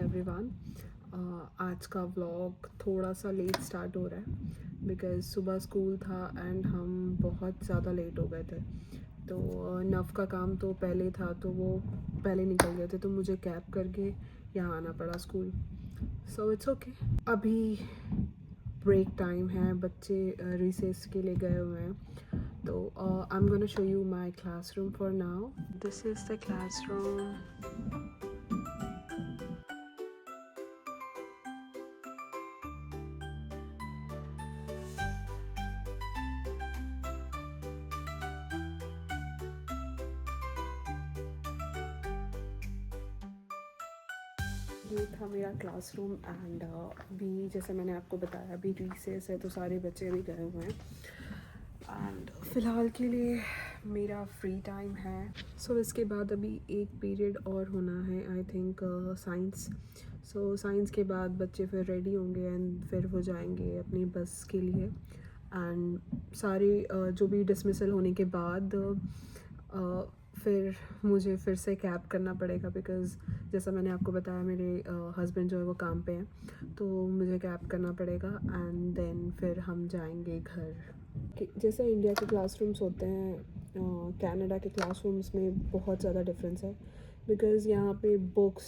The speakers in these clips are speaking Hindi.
एवरीवन। आज का व्लॉग थोड़ा सा लेट स्टार्ट हो रहा है बिकॉज़ सुबह स्कूल था एंड हम बहुत ज़्यादा लेट हो गए थे। तो नव का काम तो पहले था तो वो पहले निकल गए थे, तो मुझे कैब करके यहाँ आना पड़ा स्कूल। So it's okay. अभी ब्रेक टाइम है, बच्चे रिसेस के लिए गए हुए हैं। तो I am gonna show you my classroom for now. This is the classroom. ये था मेरा क्लासरूम एंड अभी जैसे मैंने आपको बताया अभी रिसेस है तो सारे बच्चे अभी गए हुए हैं एंड फ़िलहाल के लिए मेरा फ्री टाइम है। सो इसके बाद अभी एक पीरियड और होना है, I think science. So science के बाद बच्चे फिर रेडी होंगे एंड फिर वो जाएंगे अपनी बस के लिए एंड सारे जो भी डिसमिसल होने के बाद फिर मुझे फिर से कैब करना पड़ेगा बिकॉज़ जैसा मैंने आपको बताया मेरे हस्बैंड जो है वो काम पे हैं, तो मुझे कैब करना पड़ेगा एंड देन फिर हम जाएंगे घर। जैसे इंडिया के क्लासरूम्स होते हैं, कनाडा के क्लासरूम्स में बहुत ज़्यादा डिफरेंस है बिकॉज़ यहाँ पे बुक्स,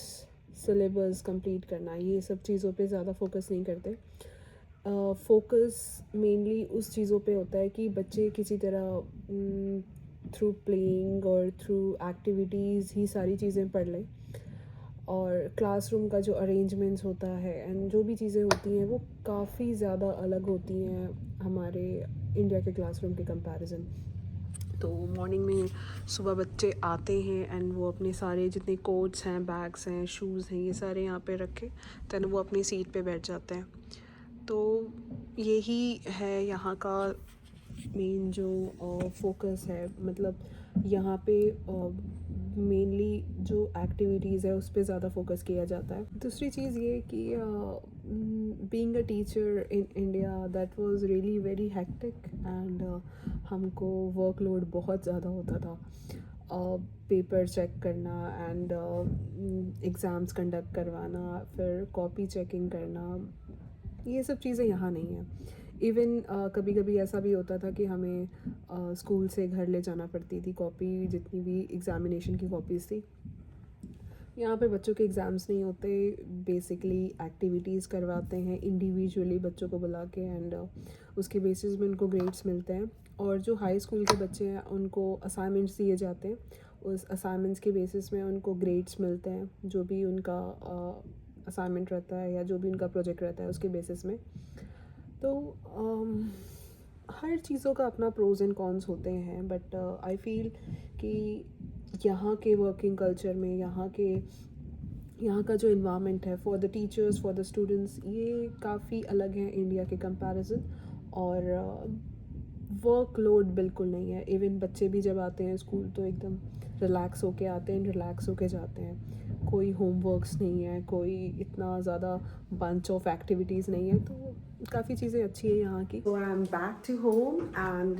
सिलेबस कंप्लीट करना, ये सब चीज़ों पे ज़्यादा फोकस नहीं करते। फोकस मेनली उस चीज़ों पे होता है कि बच्चे किसी तरह थ्रू प्लेइंग और थ्रू एक्टिविटीज़ ही सारी चीज़ें पढ़ लें। और क्लासरूम का जो अरेंजमेंट्स होता है एंड जो भी चीज़ें होती हैं वो काफ़ी ज़्यादा अलग होती हैं हमारे इंडिया के क्लासरूम के कंपैरिजन। तो मॉर्निंग में सुबह बच्चे आते हैं एंड वो अपने सारे जितने कोट्स हैं, बैग्स हैं, शूज़ हैं, ये सारे यहाँ पे रखे दैन वो अपनी सीट पे बैठ जाते हैं। तो यही है यहाँ का मेन जो फोकस है, मतलब यहाँ पे मेनली जो एक्टिविटीज़ है उस पर ज़्यादा फोकस किया जाता है। दूसरी चीज़ ये कि being a teacher in India that was really very hectic and हमको वर्कलोड बहुत ज़्यादा होता था। पेपर चेक करना एंड एग्ज़ाम्स कंडक्ट करवाना, फिर कॉपी चेकिंग करना, ये सब चीज़ें यहाँ नहीं हैं। इवन कभी कभी ऐसा भी होता था कि हमें स्कूल से घर ले जाना पड़ती थी कॉपी, जितनी भी एग्ज़ामिनेशन की कॉपीज़ थी। यहाँ पे बच्चों के एग्ज़ाम्स नहीं होते, बेसिकली एक्टिविटीज़ करवाते हैं इंडिविजुअली बच्चों को बुला के एंड उसके बेसिस में उनको ग्रेड्स मिलते हैं। और जो हाई स्कूल के बच्चे हैं उनको असाइनमेंट्स दिए जाते हैं, उस असाइनमेंट्स के बेसिस में उनको ग्रेड्स मिलते हैं, जो भी उनका असाइनमेंट रहता है या जो भी उनका प्रोजेक्ट रहता है उसके बेसिस में। तो हर चीज़ों का अपना प्रोज एंड कॉन्स होते हैं, बट आई फील कि यहाँ के वर्किंग कल्चर में, यहाँ का जो इन्वायरमेंट है for the teachers, for the students, ये काफ़ी अलग है इंडिया के कंपैरिजन। और वर्कलोड बिल्कुल नहीं है। इवन बच्चे भी जब आते हैं स्कूल तो एकदम रिलैक्स होके आते हैं, रिलैक्स होके जाते हैं। कोई होमवर्क्स नहीं है, कोई इतना ज़्यादा बंच ऑफ एक्टिविटीज़ नहीं है, तो काफ़ी चीज़ें अच्छी है यहाँ की। तो I am back to home and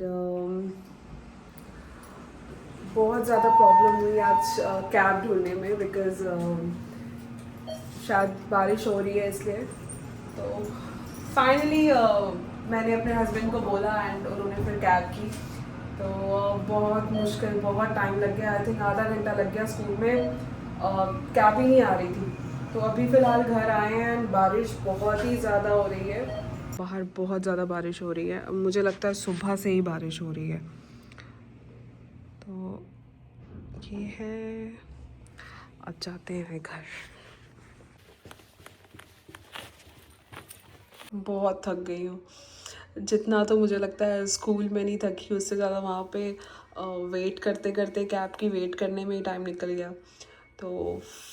बहुत ज़्यादा प्रॉब्लम हुई आज कैब ढूंढने में बिकॉज़ शायद बारिश हो रही है इसलिए। तो फाइनली मैंने अपने हस्बैंड को बोला एंड उन्होंने फिर कैब की। तो बहुत मुश्किल, बहुत टाइम लग गया, आई थिंक आधा घंटा लग गया। स्कूल में कैब ही नहीं आ रही थी। तो अभी फ़िलहाल घर आए हैं एंड बारिश बहुत ही ज़्यादा हो रही है, बाहर बहुत ज़्यादा बारिश हो रही है। मुझे लगता है सुबह से ही बारिश हो रही है। तो ये है, अब जाते हैं घर। बहुत थक गई हूँ। जितना तो मुझे लगता है स्कूल में नहीं थकी, उससे ज़्यादा वहाँ पे वेट करते करते, कैब की वेट करने में ही टाइम निकल गया। तो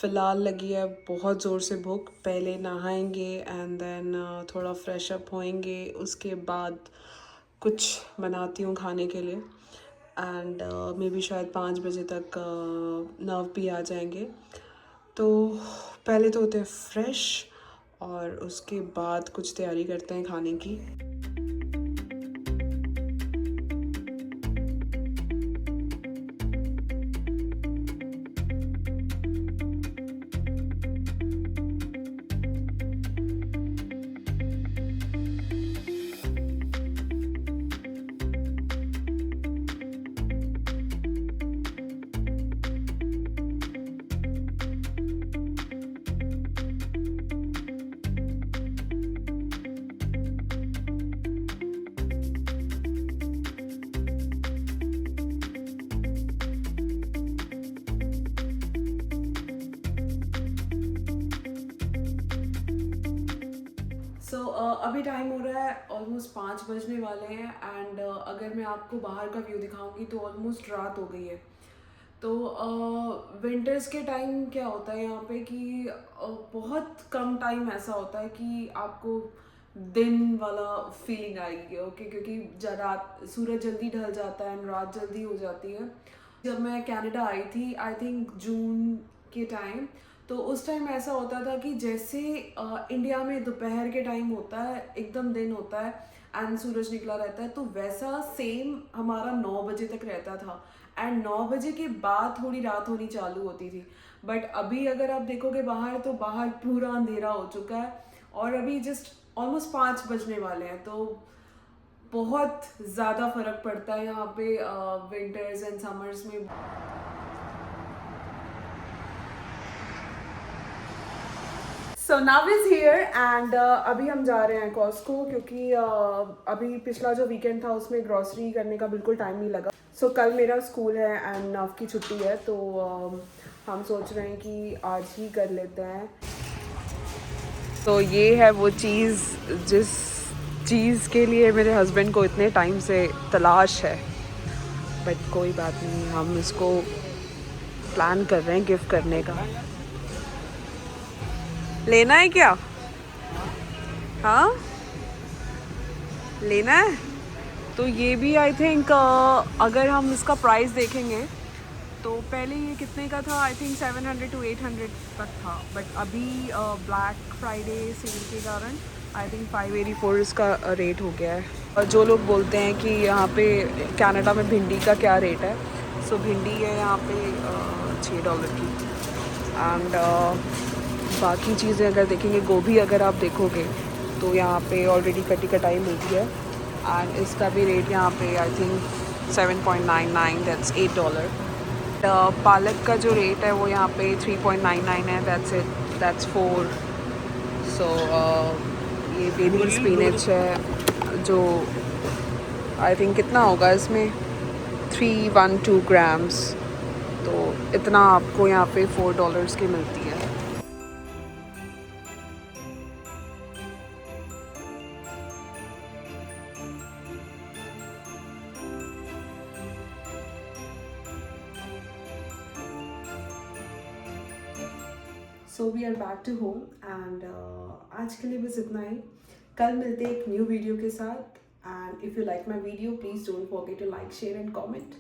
फ़िलहाल लगी है बहुत ज़ोर से भूख। पहले नहाएंगे एंड देन थोड़ा फ्रेश अप होएंगे, उसके बाद कुछ बनाती हूँ खाने के लिए एंड मे बी शायद 5 बजे तक नव भी आ जाएंगे। तो पहले तो होते हैं फ्रेश और उसके बाद कुछ तैयारी करते हैं खाने की। अभी टाइम हो रहा है ऑलमोस्ट 5 बजने वाले हैं एंड अगर मैं आपको बाहर का व्यू दिखाऊंगी तो ऑलमोस्ट रात हो गई है। तो विंटर्स के टाइम क्या होता है यहाँ पे कि बहुत कम टाइम ऐसा होता है कि आपको दिन वाला फीलिंग आएगी, ओके, क्योंकि रात सूरज जल्दी ढल जाता है एंड रात जल्दी हो जाती है। जब मैं कनाडा आई थी आई थिंक जून के टाइम, तो उस टाइम ऐसा होता था कि जैसे इंडिया में दोपहर के टाइम होता है, एकदम दिन होता है एंड सूरज निकला रहता है, तो वैसा सेम हमारा 9 बजे तक रहता था एंड 9 बजे के बाद थोड़ी रात होनी चालू होती थी। बट अभी अगर आप देखोगे बाहर तो बाहर पूरा अंधेरा हो चुका है और अभी जस्ट ऑलमोस्ट 5 बजने वाले हैं। तो बहुत ज़्यादा फर्क पड़ता है यहाँ पे विंटर्स एंड समर्स में। So now is here and अभी हम जा रहे हैं कॉस्को, क्योंकि अभी पिछला जो वीकेंड था उसमें ग्रॉसरी करने का बिल्कुल टाइम नहीं लगा। सो कल मेरा स्कूल है एंड नव की छुट्टी है, तो हम सोच रहे हैं कि आज ही कर लेते हैं। तो ये है वो चीज़ जिस चीज़ के लिए मेरे हस्बैंड को इतने टाइम से तलाश है, बट कोई बात नहीं, हम इसको प्लान कर रहे हैं गिफ्ट करने का। लेना है क्या? हाँ, लेना है। तो ये भी आई थिंक अगर हम इसका प्राइस देखेंगे तो पहले ये कितने का था, आई थिंक 700 to 800 तक था, बट अभी ब्लैक फ्राइडे सेल के कारण आई थिंक 584 इसका रेट हो गया है। और जो लोग बोलते हैं कि यहाँ पे कनाडा में भिंडी का क्या रेट है, सो भिंडी है यहाँ पे $6 की एंड बाकी चीज़ें अगर देखेंगे, गोभी अगर आप देखोगे तो यहाँ पे ऑलरेडी कटी कटाई मिलती है एंड इसका भी रेट यहाँ पे आई थिंक 7.99, दैट्स $8। पालक का जो रेट है वो यहाँ पे 3.99 है, दैट्स 4। सो ये बेबी स्पिनच है जो आई थिंक कितना होगा इसमें 312 ग्राम्स, तो इतना आपको यहाँ पे $4 की मिलती है। So we are back to home and आज के लिए बस इतना ही। कल मिलते हैं एक न्यू वीडियो के साथ and if you like my video please don't forget to like, share and comment.